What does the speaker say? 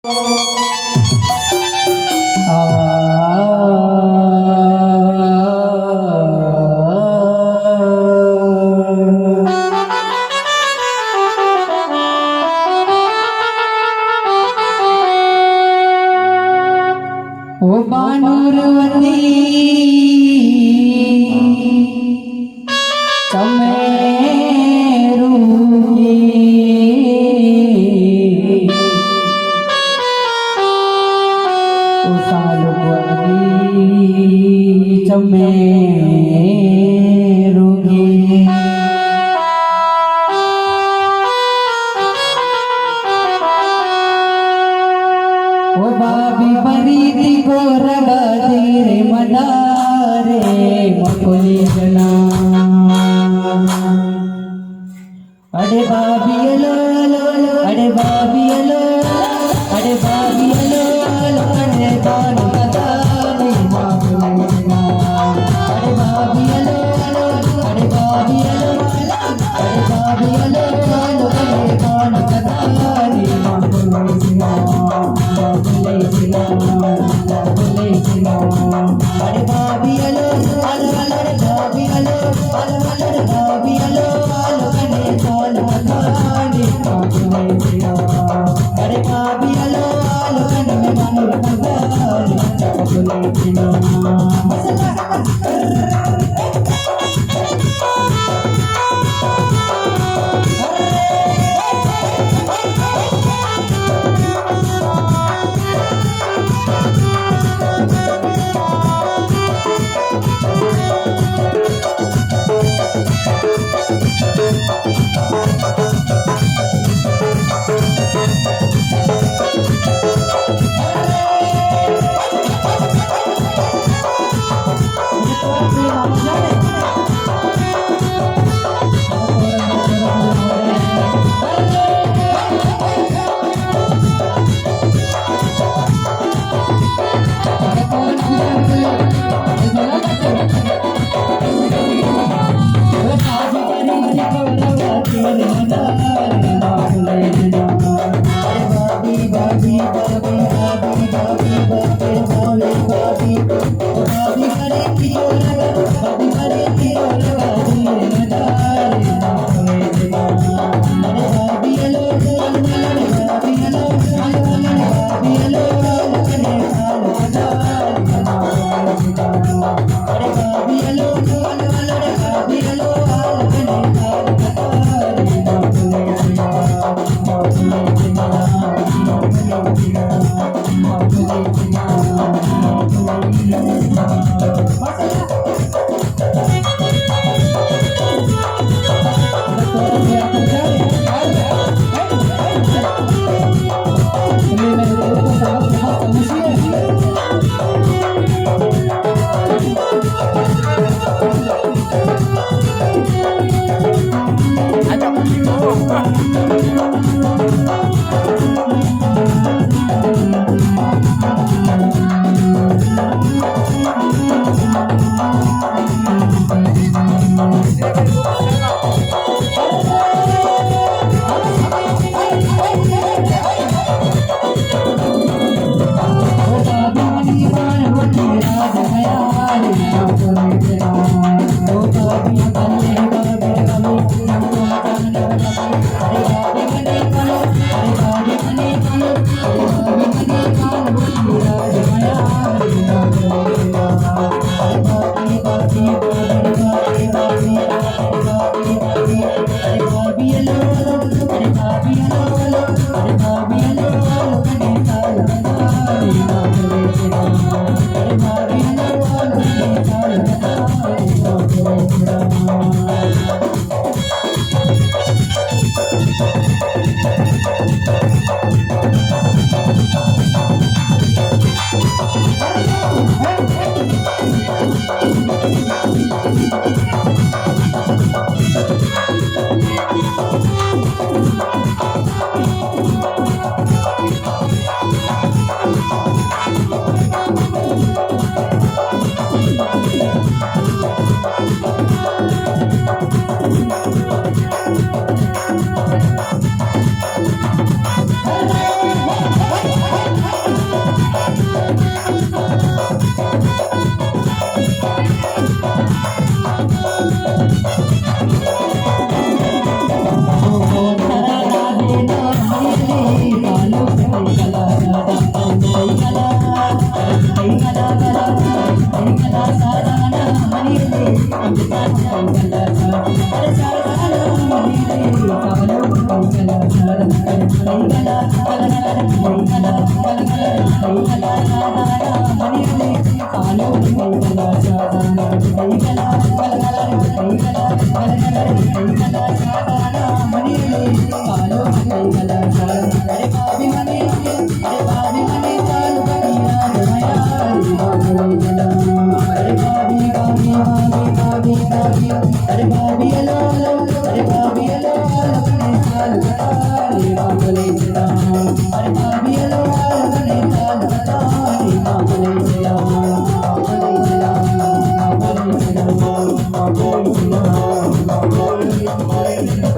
ओ बानुरवती चमेरूगी ओ सालुवती चमेरूगी ओ बाबी बरीती को रगाती रे मदारे मकोली जना अरे बाबी अलो अरे बाबी अलो अरे बाबी अलो अरे बानु मदारे मकोली जना अरे बाबी अलो अरे बाबी अलो अरे बाबी अलो अरे बानु मदारे मकोली जना अरे बाबी अलो अरे बाबी अलो अरे बाबी अलो कने चल मदानी अरे बाबी अलो कने मन मदानी अरे भाभी अलो अरे भाभी अलो अरे भाभी अलो अरे